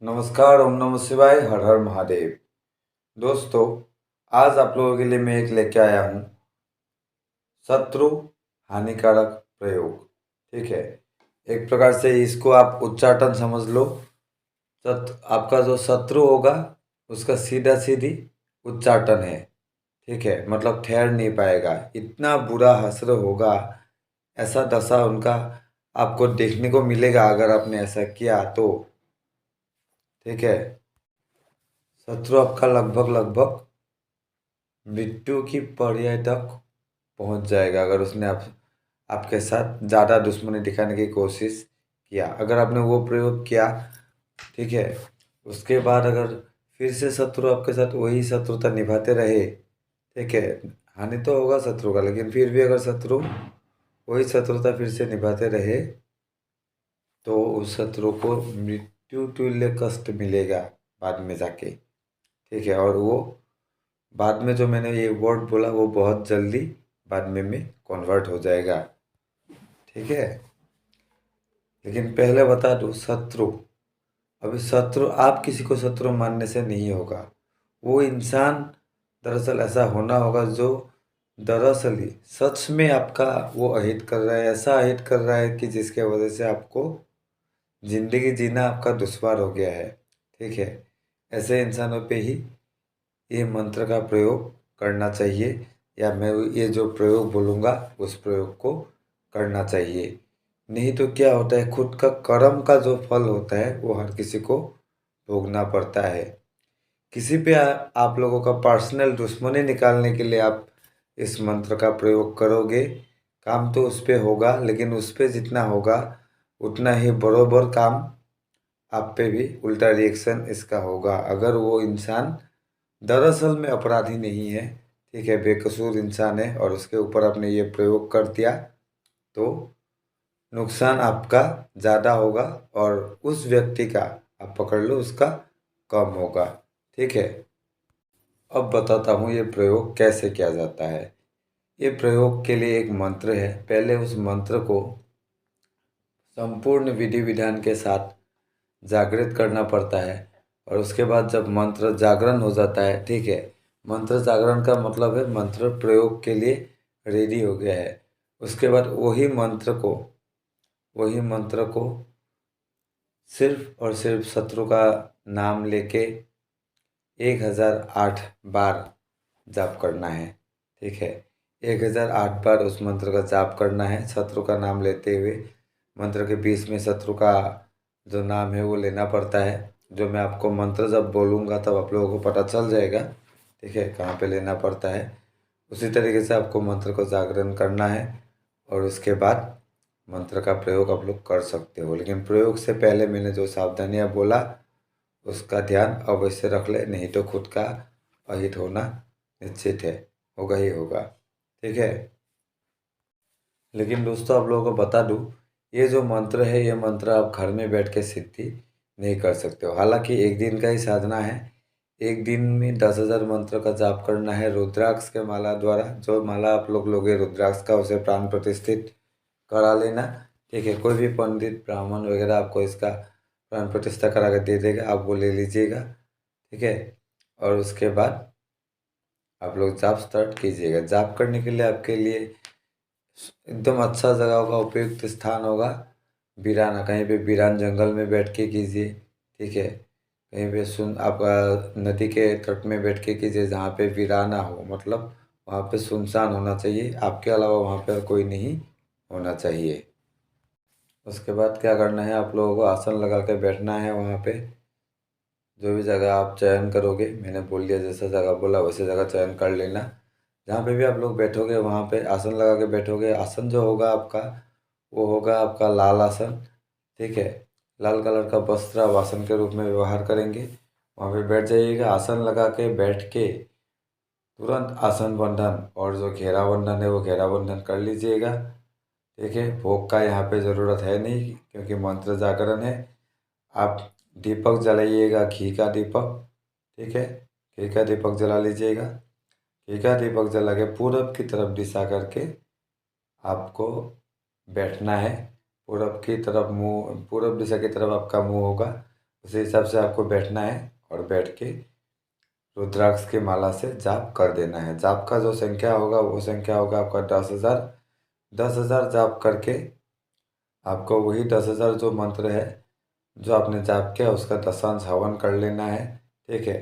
नमस्कार, ओम नमः शिवाय, हर हर महादेव। दोस्तों, आज आप लोगों के लिए मैं एक लेके आया हूँ शत्रु हानिकारक प्रयोग। ठीक है, एक प्रकार से इसको आप उच्चाटन समझ लो। आपका जो शत्रु होगा उसका सीधा सीधी उच्चाटन है। ठीक है, मतलब ठहर नहीं पाएगा, इतना बुरा हश्र होगा, ऐसा दशा उनका आपको देखने को मिलेगा अगर आपने ऐसा किया तो। ठीक है, शत्रु आपका लगभग लगभग मृत्यु की पर्याय तक पहुंच जाएगा अगर उसने आपके साथ ज़्यादा दुश्मनी दिखाने की कोशिश किया। अगर आपने वो प्रयोग किया, ठीक है, उसके बाद अगर फिर से शत्रु आपके साथ वही शत्रुता निभाते रहे, ठीक है, हानि तो होगा शत्रु का, लेकिन फिर भी अगर शत्रु वही शत्रुता फिर से निभाते रहे तो उस शत्रु को मृत्यु तुल्य कष्ट मिलेगा बाद में जाके। ठीक है, और वो बाद में जो मैंने ये वर्ड बोला वो बहुत जल्दी बाद में कन्वर्ट हो जाएगा। ठीक है, लेकिन पहले बता दूँ शत्रु, अभी शत्रु आप किसी को शत्रु मानने से नहीं होगा। वो इंसान दरअसल ऐसा होना होगा जो दरअसल ही सच में आपका वो अहित कर रहा है, ऐसा अहित कर रहा है कि जिसके वजह से आपको जिंदगी जीना आपका दुश्वार हो गया है। ठीक है, ऐसे इंसानों पे ही ये मंत्र का प्रयोग करना चाहिए, या मैं ये जो प्रयोग बोलूँगा उस प्रयोग को करना चाहिए। नहीं तो क्या होता है, खुद का कर्म का जो फल होता है वो हर किसी को भोगना पड़ता है। किसी पे आप लोगों का पर्सनल दुश्मनी निकालने के लिए आप इस मंत्र का प्रयोग करोगे, काम तो उस पे होगा, लेकिन उस पे जितना होगा उतना ही बरोबर काम आप पे भी उल्टा रिएक्शन इसका होगा। अगर वो इंसान दरअसल में अपराधी नहीं है, ठीक है, बेकसूर इंसान है, और उसके ऊपर आपने ये प्रयोग कर दिया तो नुकसान आपका ज़्यादा होगा और उस व्यक्ति का, आप पकड़ लो, उसका कम होगा। ठीक है, अब बताता हूँ ये प्रयोग कैसे किया जाता है। ये प्रयोग के लिए एक मंत्र है, पहले उस मंत्र को संपूर्ण विधि विधान के साथ जागृत करना पड़ता है, और उसके बाद जब मंत्र जागरण हो जाता है, ठीक है, मंत्र जागरण का मतलब है मंत्र प्रयोग के लिए रेडी हो गया है, उसके बाद वही मंत्र को सिर्फ और सिर्फ शत्रु का नाम लेके 1008 बार जाप करना है। ठीक है, 1008 बार उस मंत्र का जाप करना है शत्रु का नाम लेते हुए। मंत्र के बीच में शत्रु का जो नाम है वो लेना पड़ता है, जो मैं आपको मंत्र जब बोलूँगा तब आप लोगों को पता चल जाएगा। ठीक है, कहाँ पे लेना पड़ता है। उसी तरीके से आपको मंत्र को जागरण करना है, और उसके बाद मंत्र का प्रयोग आप लोग कर सकते हो, लेकिन प्रयोग से पहले मैंने जो सावधानियाँ बोला उसका ध्यान अवश्य रख ले, नहीं तो खुद का अहित होना निश्चित है, होगा ही होगा। ठीक है, लेकिन दोस्तों आप लोगों को बता दूं, ये जो मंत्र है ये मंत्र आप घर में बैठ के सिद्धि नहीं कर सकते हो। हालांकि एक दिन का ही साधना है, एक दिन में 10,000 मंत्र का जाप करना है रुद्राक्ष के माला द्वारा। जो माला आप लोग लोगे रुद्राक्ष का उसे प्राण प्रतिष्ठित करा लेना। ठीक है, कोई भी पंडित ब्राह्मण वगैरह आपको इसका प्राण प्रतिष्ठा करा के दे देगा, आप वो ले लीजिएगा। ठीक है, और उसके बाद आप लोग जाप स्टार्ट कीजिएगा। जाप करने के लिए आपके लिए एकदम अच्छा जगह होगा, उपयुक्त स्थान होगा, वीराना, कहीं पे वीरान जंगल में बैठ के कीजिए। ठीक है, कहीं पे आप नदी के तट में बैठ के कीजिए जहाँ पे वीराना हो, मतलब वहाँ पे सुनसान होना चाहिए, आपके अलावा वहाँ पर कोई नहीं होना चाहिए। उसके बाद क्या करना है, आप लोगों को आसन लगा के बैठना है। वहाँ पे जो भी जगह आप चयन करोगे, मैंने बोल दिया जैसा जगह बोला वैसे जगह चयन कर लेना। जहाँ पे भी आप लोग बैठोगे वहाँ पे आसन लगा के बैठोगे। आसन जो होगा आपका वो होगा आपका लाल आसन। ठीक है, लाल कलर का वस्त्र आप आसन के रूप में व्यवहार करेंगे, वहाँ पे बैठ जाइएगा। आसन लगा के बैठ के तुरंत आसन बंधन और जो घेरा बंधन है वो घेरा बंधन कर लीजिएगा। ठीक है, भोग का यहाँ पे ज़रूरत है नहीं क्योंकि मंत्र जागरण है। आप दीपक जलाइएगा, घी का दीपक। ठीक है, घी का दीपक जला लीजिएगा। घी का दीपक जला के पूरब की तरफ दिशा करके आपको बैठना है। पूरब की तरफ मुंह, पूरब दिशा की तरफ आपका मुंह होगा। उसी हिसाब से आपको बैठना है और बैठ के रुद्राक्ष की माला से जाप कर देना है। जाप का जो संख्या होगा वो संख्या होगा आपका 10,000। 10,000 जाप करके आपको वही 10,000 जो मंत्र है जो आपने जाप किया उसका दशांश हवन कर लेना है। ठीक है,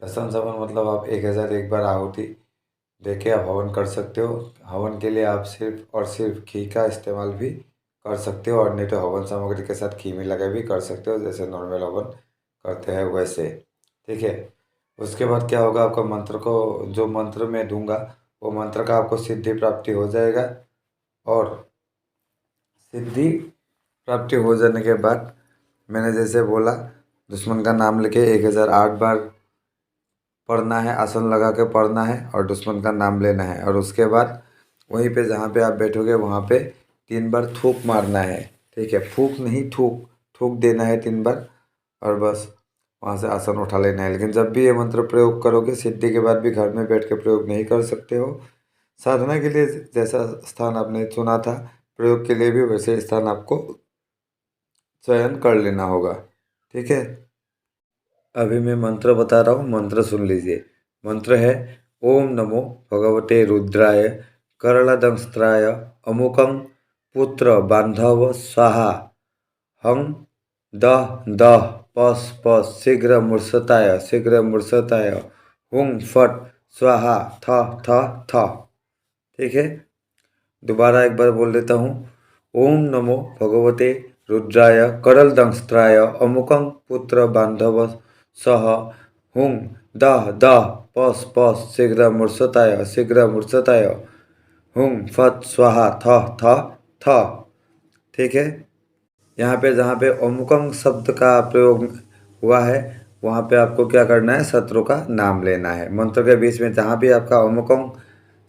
दशांश हवन मतलब आप 1,000 एक बार आहुति देके आप हवन कर सकते हो। हवन के लिए आप सिर्फ और सिर्फ घी का इस्तेमाल भी कर सकते हो, और नहीं तो हवन सामग्री के साथ घी मिला भी कर सकते हो, जैसे नॉर्मल हवन करते हैं वैसे। ठीक है, उसके बाद क्या होगा, आपका मंत्र को जो मंत्र मैं दूंगा वो मंत्र का आपको सिद्धि प्राप्ति हो जाएगा। और सिद्धि प्राप्ति हो जाने के बाद मैंने जैसे बोला, दुश्मन का नाम लेके 1,008 बार पढ़ना है, आसन लगा के पढ़ना है और दुश्मन का नाम लेना है। और उसके बाद वहीं पे जहाँ पे आप बैठोगे वहाँ पे 3 बार थूक मारना है। ठीक है, फूक नहीं, थूक थूक देना है 3 बार, और बस वहाँ से आसन उठा लेना है। लेकिन जब भी ये मंत्र प्रयोग करोगे, सिद्धि के बाद भी घर में बैठ के प्रयोग नहीं कर सकते हो। साधना के लिए जैसा स्थान आपने चुना था, प्रयोग के लिए भी वैसे स्थान आपको चयन कर लेना होगा। ठीक है, अभी मैं मंत्र बता रहा हूँ, मंत्र सुन लीजिए। मंत्र है ओम नमो भगवते रुद्राय करलदंस्त्राय अमुकं पुत्र बांधव स्वाहा हं दह दह पस पस शीघ्र मूर्छताय हुं फट स्वाहा थ थ थ। ठीक है, दोबारा एक बार बोल देता हूँ। ओम नमो भगवते रुद्राय करलदंस्त्राय अमुकं पुत्र बांधव सह हुं दह दह पस पस शीघ्र मूर्छताय हुं फट स्वाहा थ थ थ। ठीक है, यहाँ पे जहाँ पे अमुकं शब्द का प्रयोग हुआ है वहाँ पे आपको क्या करना है, शत्रु का नाम लेना है। मंत्र के बीच में जहाँ भी आपका अमुकं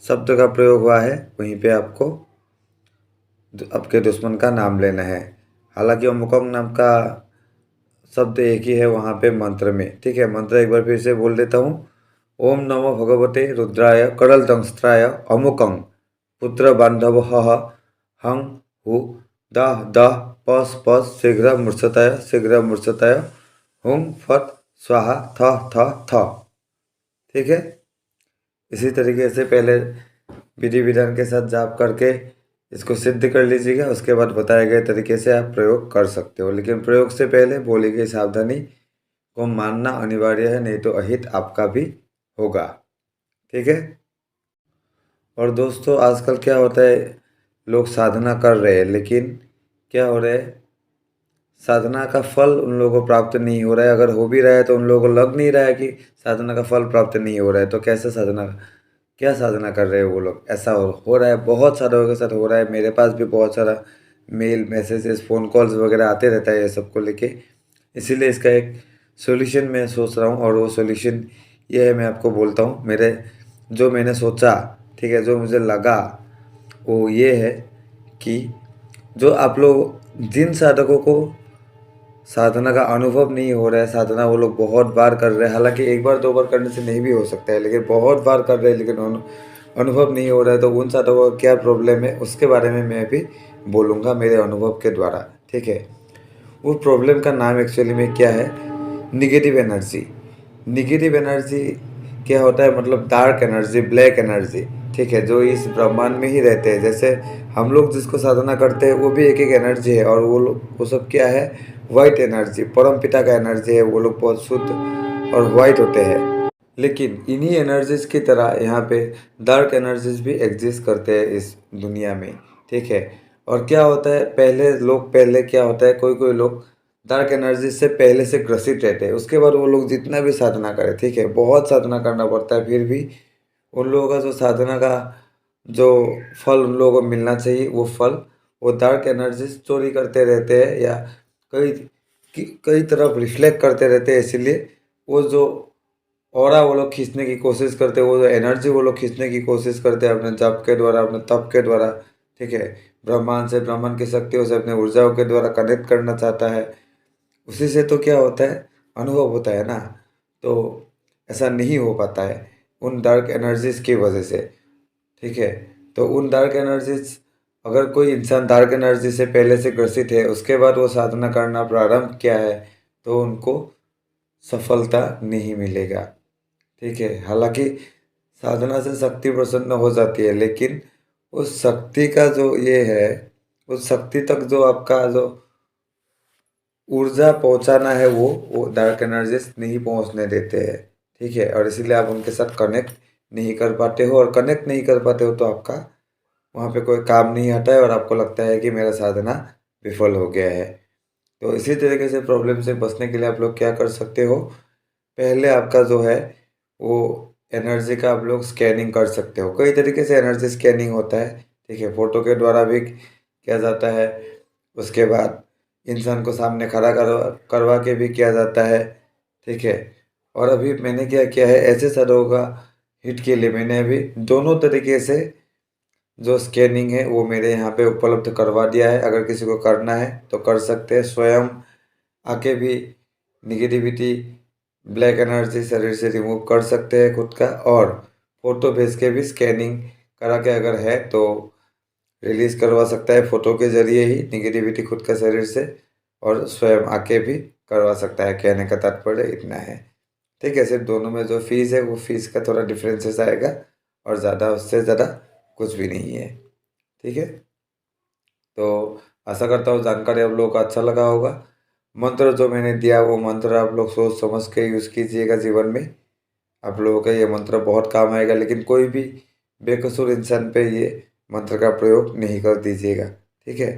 शब्द का प्रयोग हुआ है वहीं पे आपको आपके दुश्मन का नाम लेना है। हालांकि अमुकं नाम का शब्द एक ही है वहाँ पे मंत्र में। ठीक है, मंत्र एक बार फिर से बोल देता हूँ। ओम नमो भगवते रुद्राय करलदंस्त्राय अमुकं पुत्र बांधव हं हु दह दह पस पस शीघ्र मूर्छताय हुं फट स्वाहा थ थ थ। ठीक है, इसी तरीके से पहले विधि विधान के साथ जाप करके इसको सिद्ध कर लीजिएगा। उसके बाद बताए गए तरीके से आप प्रयोग कर सकते हो, लेकिन प्रयोग से पहले बोली गई सावधानी को मानना अनिवार्य है, नहीं तो अहित आपका भी होगा। ठीक है, और दोस्तों आजकल क्या होता है, लोग साधना कर रहे हैं लेकिन क्या हो रहा है, साधना का फल उन लोगों को प्राप्त नहीं हो रहा है। अगर हो भी रहा है तो उन लोगों को लग नहीं रहा है कि साधना का फल प्राप्त नहीं हो रहा है, तो कैसे साधना, क्या साधना कर रहे हो वो लोग। ऐसा हो रहा है, बहुत सारे लोगों के साथ हो रहा है। मेरे पास भी बहुत सारा मेल मैसेजेस फ़ोन कॉल्स वगैरह आते रहता है ये सब को लेके। इसीलिए इसका एक सॉल्यूशन मैं सोच रहा हूँ, और वो सॉल्यूशन ये है, मैं आपको बोलता हूँ। मेरे जो मैंने सोचा, ठीक है, जो मुझे लगा वो ये है कि जो आप लोग जिन साधकों को साधना का अनुभव नहीं हो रहा है, साधना वो लोग बहुत बार कर रहे हैं, हालांकि एक बार दो बार करने से नहीं भी हो सकता है, लेकिन बहुत बार कर रहे हैं लेकिन अनुभव नहीं हो रहा है, तो उन साधकों का क्या प्रॉब्लम है उसके बारे में मैं अभी बोलूँगा मेरे अनुभव के द्वारा। ठीक है, वो प्रॉब्लम का नाम एक्चुअली में क्या है, निगेटिव एनर्जी। निगेटिव एनर्जी क्या होता है, मतलब डार्क एनर्जी, ब्लैक एनर्जी। ठीक है, जो इस ब्रह्मांड में ही रहते हैं। जैसे हम लोग जिसको साधना करते हैं वो भी एक एक एनर्जी है, और वो सब क्या है, वाइट एनर्जी, परम पिता का एनर्जी है। वो लोग बहुत शुद्ध और वाइट होते हैं। लेकिन इन्हीं एनर्जीज की तरह यहाँ पे डार्क एनर्जीज भी एग्जिस्ट करते हैं इस दुनिया में। ठीक है, और क्या होता है, पहले क्या होता है, कोई कोई लोग डार्क एनर्जी से पहले से ग्रसित रहते हैं। उसके बाद वो लोग जितना भी साधना करें, ठीक है, बहुत साधना करना पड़ता है, फिर भी उन लोगों का जो साधना का जो फल उन लोगों को मिलना चाहिए वो फल वो डार्क एनर्जीज चोरी करते रहते हैं, या कई कई तरफ रिफ्लेक्ट करते रहते हैं। इसीलिए वो जो ऑरा वो लोग खींचने की कोशिश करते हैं, वो जो एनर्जी वो लोग खींचने की कोशिश करते हैं अपने जप के द्वारा, अपने तप के द्वारा। ठीक है, ब्रह्मांड से, ब्रह्मांड की शक्तियों से, अपने ऊर्जाओं के द्वारा कनेक्ट करना चाहता है। उसी से तो क्या होता है, अनुभव होता है ना। तो ऐसा नहीं हो पाता है उन डार्क एनर्जीज की वजह से। ठीक है, तो उन डार्क एनर्जीज, अगर कोई इंसान डार्क एनर्जी से पहले से ग्रसित है, उसके बाद वो साधना करना प्रारंभ किया है, तो उनको सफलता नहीं मिलेगा। ठीक है, हालांकि साधना से शक्ति प्रसन्न हो जाती है, लेकिन उस शक्ति का जो ये है, उस शक्ति तक जो आपका जो ऊर्जा पहुंचाना है वो डार्क एनर्जीज नहीं पहुंचने देते हैं। ठीक है, और इसीलिए आप उनके साथ कनेक्ट नहीं कर पाते हो, और कनेक्ट नहीं कर पाते हो तो आपका वहाँ पे कोई काम नहीं आता है और आपको लगता है कि मेरा साधना विफल हो गया है। तो इसी तरीके से प्रॉब्लम से बचने के लिए आप लोग क्या कर सकते हो, पहले आपका जो है वो एनर्जी का आप लोग स्कैनिंग कर सकते हो। कई तरीके से एनर्जी स्कैनिंग होता है। ठीक है, फोटो के द्वारा भी किया जाता है, उसके बाद इंसान को सामने खड़ा करवा के भी किया जाता है। ठीक है, और अभी मैंने क्या किया है, ऐसे शहरों का हिट के लिए मैंने अभी दोनों तरीके से जो स्कैनिंग है वो मेरे यहाँ पे उपलब्ध करवा दिया है। अगर किसी को करना है तो कर सकते हैं, स्वयं आके भी निगेटिविटी ब्लैक एनर्जी शरीर से रिमूव कर सकते हैं खुद का, और फोटो भेज के भी स्कैनिंग करा के अगर है तो रिलीज करवा सकता है फोटो के जरिए ही निगेटिविटी खुद का शरीर से, और स्वयं आके भी करवा सकता है। कहने का तात्पर्य इतना है। ठीक है, सिर्फ दोनों में जो फीस है वो फीस का थोड़ा डिफरेंसेस आएगा, और ज़्यादा उससे ज़्यादा कुछ भी नहीं है। ठीक है, तो आशा करता हूँ जानकारी आप लोगों को अच्छा लगा होगा। मंत्र जो मैंने दिया वो मंत्र आप लोग सोच समझ के यूज़ कीजिएगा जीवन में। आप लोगों का ये मंत्र बहुत काम आएगा, लेकिन कोई भी बेकसूर इंसान पे ये मंत्र का प्रयोग नहीं कर दीजिएगा। ठीक है,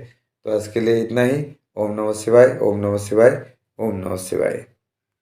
तो आज के लिए इतना ही। ओम नमः शिवाय, ओम नमः शिवाय, ओम नमः शिवाय।